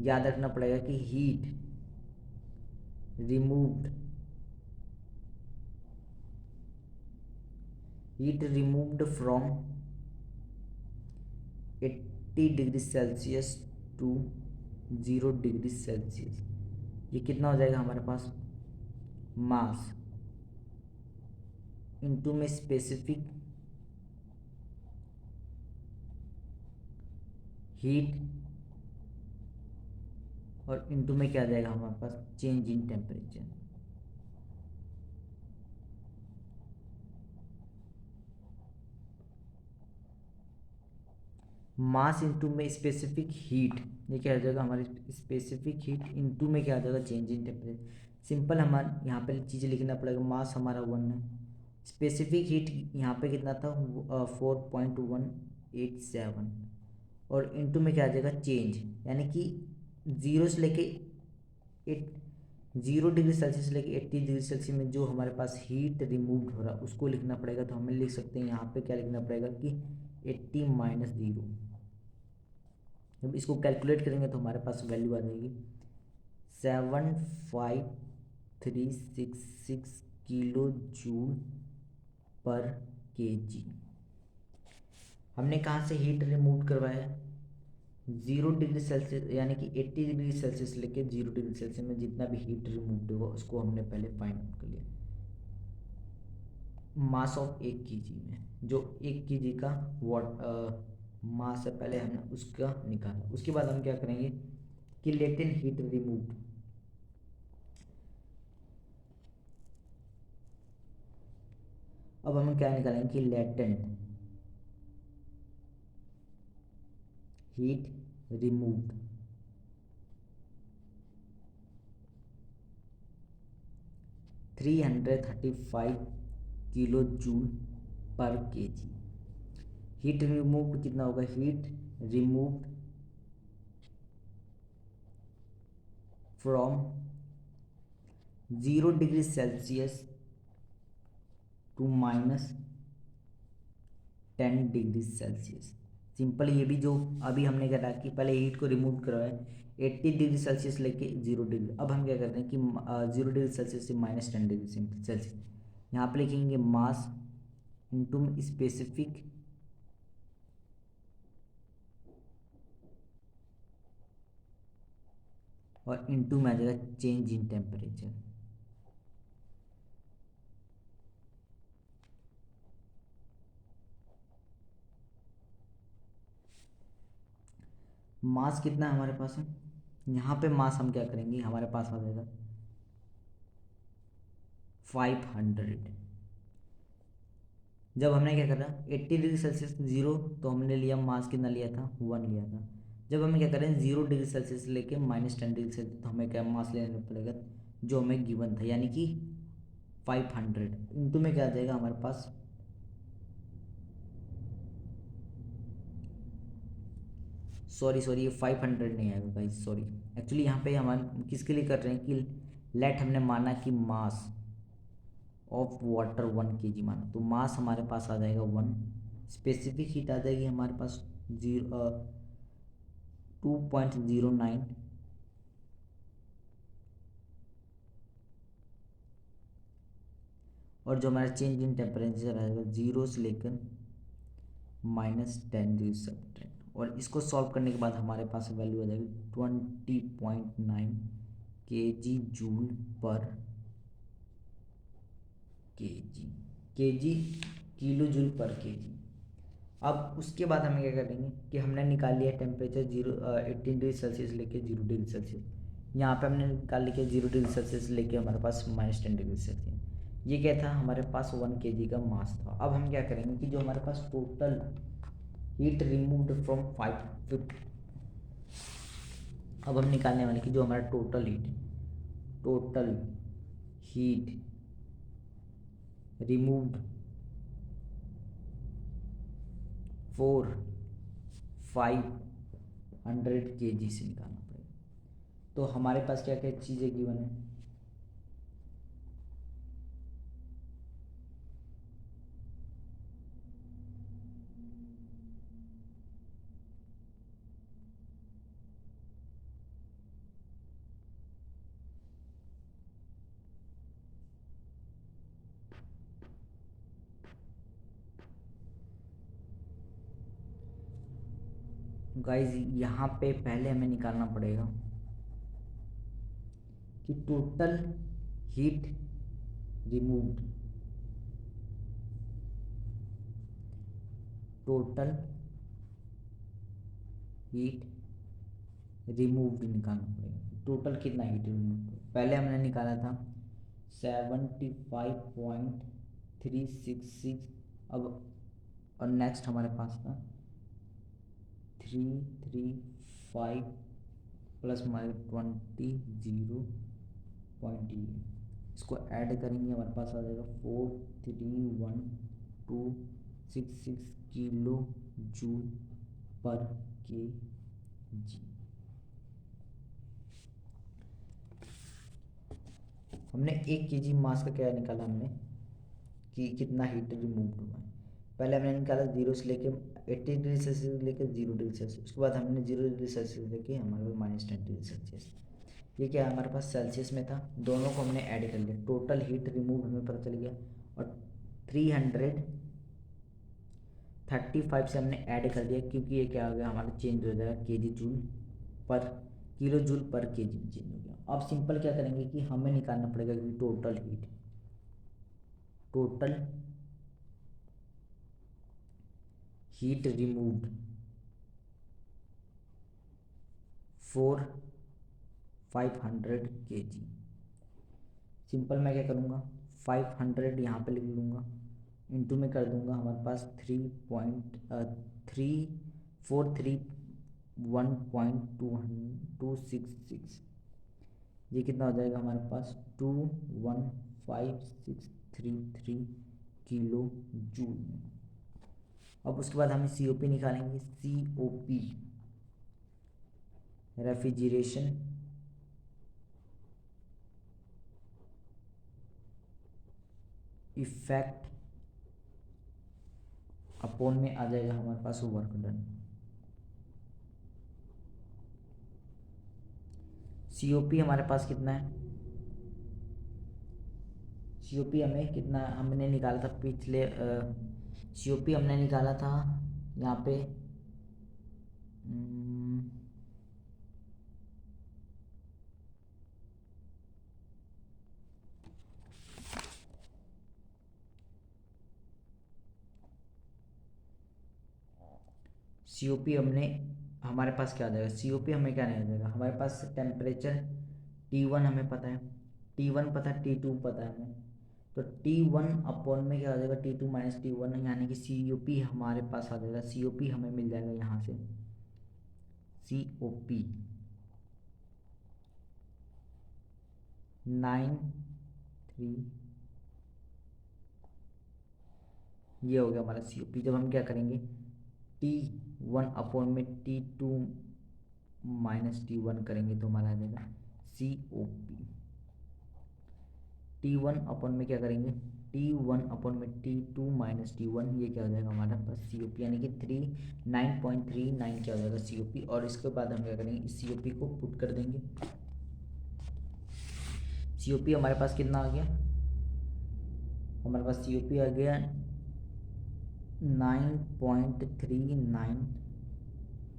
याद रखना पड़ेगा कि heat removed from 80 degree Celsius to 0 degree Celsius, ये कितना हो जाएगा हमारे पास मास इनटू में स्पेसिफिक हीट और इनटू में क्या आ जाएगा हमारे पास change in temperature. Mass into में स्पेसिफिक हीट, ये क्या आ जाएगा हमारी स्पेसिफिक हीट इनटू में क्या आ जाएगा चेंज इन टेम्परेचर। सिंपल हमारे यहाँ पे चीज़ें लिखना पड़ेगा, मास हमारा 1 है स्पेसिफिक हीट यहाँ पे कितना था 4.187 और इनटू में क्या आ जाएगा चेंज, यानी कि जीरो से लेके 0 डिग्री सेल्सियस से लेके 80 डिग्री सेल्सियस में जो हमारे पास हीट रिमूव हो रहा है उसको लिखना पड़ेगा। तो हमें लिख सकते हैं यहाँ पे क्या लिखना पड़ेगा कि 80 माइनस 0। जब इसको कैलकुलेट करेंगे तो हमारे पास वैल्यू आ जाएगी 75366 किलो जूल पर केजी। हमने कहाँ से हीट रिमूव करवाया, 0 डिग्री सेल्सियस यानी कि 80 डिग्री सेल्सियस लेके 0 डिग्री सेल्सियस में जितना भी हीट रिमूव होगा उसको हमने पहले फाइंड आउट कर लिया मास ऑफ 1 kg में। जो 1 kg का मास है पहले हमने उसका निकाला। उसके बाद हम क्या करेंगे कि लेटेंट हीट रिमूव्ड, अब हम क्या निकालेंगे कि latent heat removed 335 kilo joule per KG. Heat removed कितना होगा, heat removed from 0 degree Celsius to -10 degree Celsius. Simple, ये भी जो अभी हमने कहा कि पहले हीट को रिमूव करवाया 80 डिग्री सेल्सियस लेके 0 डिग्री। अब हम क्या करते हैं कि 0 डिग्री सेल्सियस से -10 डिग्री सेल्सियस यहाँ पे लिखेंगे मास इंटू स्पेसिफिक और इंटू में आ जाएगा चेंज इन टेम्परेचर। मास कितना है हमारे पास है, यहाँ पे मास हम क्या करेंगे हमारे पास आ जाएगा 500। जब हमने क्या करा 80 डिग्री सेल्सियस 0 तो हमने लिया मास कितना लिया था 1 लिया था। जब हमें क्या करें 0 डिग्री सेल्सियस लेके -10 डिग्री सेल्सियस तो हमें क्या मास लेना पड़ेगा जो हमें गिवन था, यानी कि 500 इंटू में क्या आ जाएगा हमारे पास सॉरी ये 500 नहीं आएगा गाइस, सॉरी। एक्चुअली यहाँ पे हमारे किसके लिए कर रहे हैं कि लेट हमने माना कि मास ऑफ वाटर 1 kg माना, तो मास हमारे पास आ जाएगा 1। स्पेसिफिक हीट आ जाएगी हमारे पास 2.09 और जो हमारा चेंज इन टेम्परेचर आएगा 0 से लेकर -10 डिग्री सेंटीग्रेड। और इसको सॉल्व करने के बाद हमारे पास वैल्यू आ जाएगी 20.9 kg joule per KG, KG kilo joule per KG. अब उसके बाद हमें क्या करेंगे कि हमने निकाल लिया टेम्परेचर 18 डिग्री सेल्सियस लेके 0 डिग्री सेल्सियस। यहाँ पे हमने निकाल लिया 0 डिग्री सेल्सियस लेके हमारे पास -10 डिग्री सेल्सियस। ये क्या था हमारे पास 1 kg का मास था। अब हम क्या करेंगे कि जो हमारे पास टोटल हीट रिमूव्ड फ्रॉम 5, अब हम निकालने वाले कि जो हमारा टोटल हीट रिमूव्ड 500 kg से निकालना पड़ेगा। तो हमारे पास क्या क्या चीज़ें गिवन है, गाइज यहाँ पे पहले हमें निकालना पड़ेगा कि total heat removed, total heat removed निकालना पड़ेगा। टोटल कितना हीट रिमूव्ड, पहले हमने निकाला था 75.366। अब और नेक्स्ट हमारे पास था 335 प्लस हमारे 20 0.8 इसको ऐड करेंगे हमारे पास आ जाएगा 431,266 किलो जूल पर के जी। हमने 1 kg मास का क्या निकाला हमने कि कितना हीट रिमूव हुआ है। पहले हमने निकाला 0 से लेके 80 डिग्री सेल्सियस लेके 0 डिग्री सेल्सियस, उसके बाद हमने 0 डिग्री सेल्सियस लेके हमारे पास -10 डिग्री सेल्सियस। ये क्या हमारे पास सेल्सियस में था, दोनों को हमने ऐड कर लिया, टोटल हीट रिमूव हमें पता चल गया। और 335 से हमने ऐड कर दिया, क्योंकि ये क्या हो गया हमारा चेंज हो जाएगा केजी जूल पर किलो जूल पर केजी में चेंज हो गया। अब सिंपल क्या करेंगे कि हमें निकालना पड़ेगा कि total heat removed for 500 kg। Simple मैं क्या करूँगा 500 यहाँ पे लिख लूँगा, इंटू में कर दूँगा हमारे पास 3.3431.266। ये कितना हो जाएगा हमारे पास 215,633 किलो जूल में। अब उसके बाद हम COP निकालेंगे। COP रेफ्रिजरेशन इफेक्ट अपॉन में आ जाएगा हमारे पास वर्क डन। COP हमारे पास कितना है, COP हमें कितना हमने निकाला था पिछले COP हमने निकाला था यहाँ पे COP हमने हमारे पास क्या आ जाएगा, COP हमें क्या नहीं आ जाएगा, हमारे पास टेम्परेचर T1 हमें पता है, T1 पता है, T2 पता है हमें, तो T1 अपॉन में क्या आ जाएगा T2 माइनस T1, यानी कि COP हमारे पास आ जाएगा। COP हमें मिल जाएगा यहाँ से COP 93, ये हो गया हमारा COP। जब हम क्या करेंगे T1 अपॉन में T2 माइनस T1 करेंगे तो हमारा आ जाएगा COP। T1 अपॉन में क्या करेंगे T1 अपॉन में T2 माइनस T1, ये क्या हो जाएगा हमारा पास COP, यानी कि 39.39 क्या हो जाएगा COP। और इसके बाद हम क्या करेंगे इस COP को पुट कर देंगे। COP हमारे पास कितना आ गया, हमारे पास COP आ गया 9.39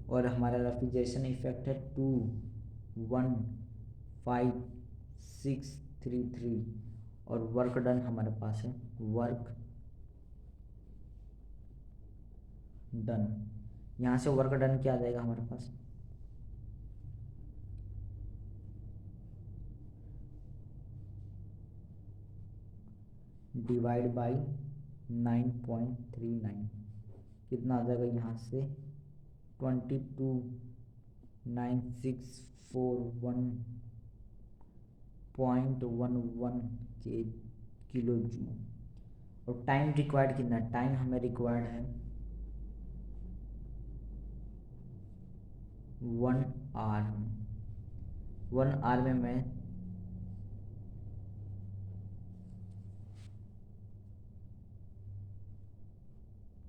और हमारा रेफ्रिजरेशन इफेक्ट है 215,633 और वर्क डन हमारे पास है वर्क डन। यहाँ से वर्क डन क्या आ जाएगा हमारे पास डिवाइड बाई 9.39 कितना आ जाएगा यहाँ से 22,9641.11 के किलो जूल। और टाइम रिक्वायर्ड कितना, टाइम हमें रिक्वायर्ड है 1 आवर में। 1 आवर में मैं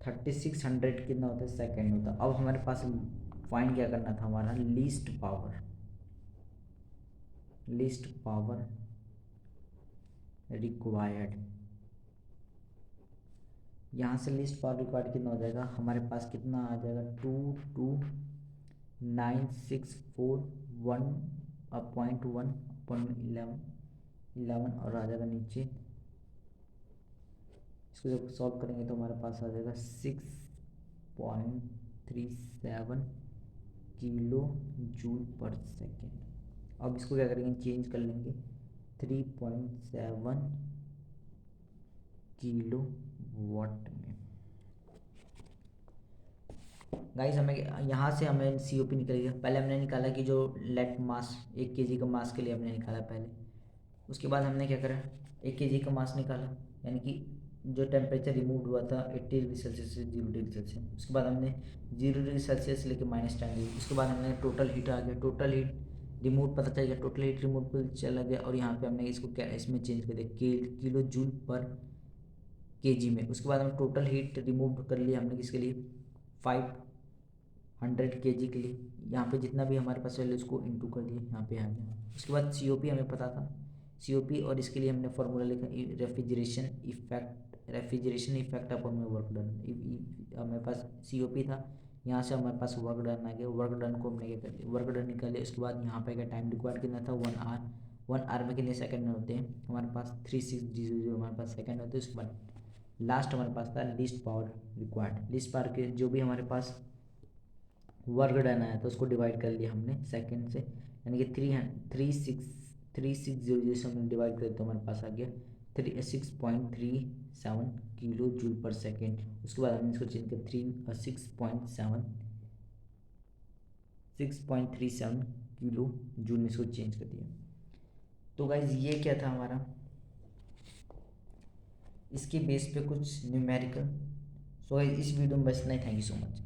3600 कितना होता है सेकेंड होता है। अब हमारे पास फाइंड क्या करना था हमारा लीस्ट पावर रिक्वायर्ड। यहाँ से लीस्ट पावर रिक्वायर्ड कितना हो जाएगा हमारे पास कितना आ जाएगा 22,9641.1/11 और आ जाएगा नीचे। इसको जब सॉल्व करेंगे तो हमारे पास आ जाएगा 6.37 किलो जूल पर सेकेंड। अब इसको क्या करेंगे चेंज कर लेंगे 3.7 किलो वाट में। गाइस हमें यहाँ से हमें COP निकल गया। पहले हमने निकाला कि जो लेट मास 1 kg का मास के लिए हमने निकाला पहले, उसके बाद हमने क्या करा, 1 kg का मास निकाला, यानी कि जो टेम्परेचर रिमूव हुआ था 80 डिग्री सेल्सियस से 0 डिग्री सेल्सियस। उसके बाद हमने 0 डिग्री सेल्सियस लेके -10 डिग्री। उसके बाद हमने टोटल हीट आ गया, टोटल हीट रिमोट पता चल गया, टोटल हीट रिमोट पर चला गया। और यहाँ पे हमने इसको क्या इसमें चेंज कर दिया किलो जूल पर केजी में। उसके बाद हम टोटल हीट रिमूव कर लिया हमने किसके लिए, 500 kg के लिए। यहाँ पे जितना भी हमारे पास वैल्यू उसको इंटू कर दिया, यहाँ पे आ गया। उसके बाद COP हमें पता था, COP, और इसके लिए हमने फॉर्मूला लिखा रेफ्रिजरेशन इफेक्ट अपॉन में वर्क डन। हमारे पास COP था, यहाँ से हमारे पास वर्क डन आ गया। वर्क डन को हमने क्या कर दिया, वर्क डन निकाले। उसके बाद यहाँ पे क्या टाइम रिक्वायर्ड कितना था, 1 आवर। 1 आवर में कितने सेकंड होते हैं हमारे पास, 3600 हमारे पास सेकंड होते हैं। उसके बाद लास्ट हमारे पास था list power required. List power के जो भी हमारे पास वर्क डन आया था उसको डिवाइड कर लिया हमने सेकंड से, यानी कि 3600 से हमने डिवाइड कर तो हमारे पास आ गया 6.37 किलो जूल पर सेकेंड। उसके बाद हमने इसको चेंज किया 6.37 किलो जूल में इसको चेंज कर दिया। तो गाइज ये क्या था हमारा, इसके बेस पे कुछ न्यूमेरिकल। सो गाइज इस वीडियो में बस इतना ही। Thank you so much.